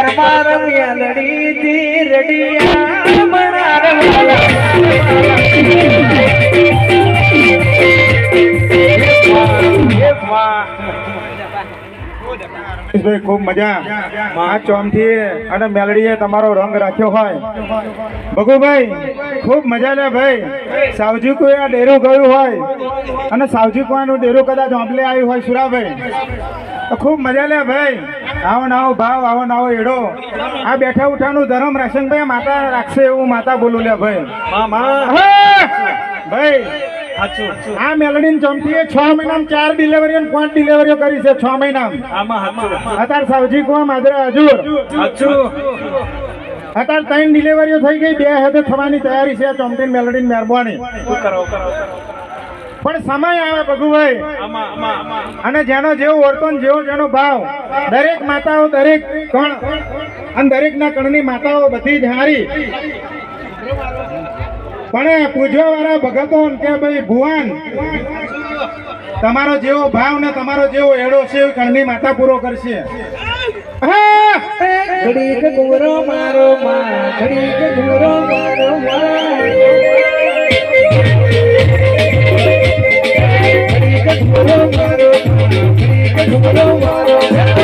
તમાર મેલડી થી રડિયા મનાર ભાઈ ખૂબ મજા આ ચોમથી અને મેલડીએ તમારો રંગ રાખ્યો હોય ભગુભાઈ ખૂબ મજા લે ભાઈ સાવજી કોઈ આ ડેરું ગયું હોય અને સાવજી કોઈનું ડેરું કદાચ ઓંપલે આવ્યું હોય સુરાભાઈ તો ખૂબ મજા લે ભાઈ આવો નાવો ભાવ આવો નાવો એડો આ બેઠા ઉઠાનું ધર્મ રાશનભાઈ માતા રાખશે એવું માતા બોલું લે ભાઈ ભાઈ આ મેલડીની ચમચીએ 6 મહિનામાં 4 ડિલિવરીઓ અને 5 ડિલિવરીઓ કરી છે 6 મહિનામાં અત્યારે સાવજી કો માદરા હજુર અત્યારે 3 ડિલિવરીઓ થઈ ગઈ 2 હદે થવાની તૈયારી છે ચમચી મેલડીની મહેરબાની પણ સમય આવે ભગુભાઈ અને જેનો જેવો વર્તન જેવો જેનો ભાવ દરેક માતાઓ દરેક કણ અને દરેકના કણની માતાઓ બધી જ હારી પણ પૂજવા વાળા ભગતો કે ભાઈ ભુવાન તમારો જેવો ભાવ ને તમારો જેવો એડો છે કણની માતા પૂરો કરશે ઘડીક ગુરો મારો માં ઘડીક ગુરો મારો માં ઘડીક ગુરો મારો ઘડીક ગુરો મારો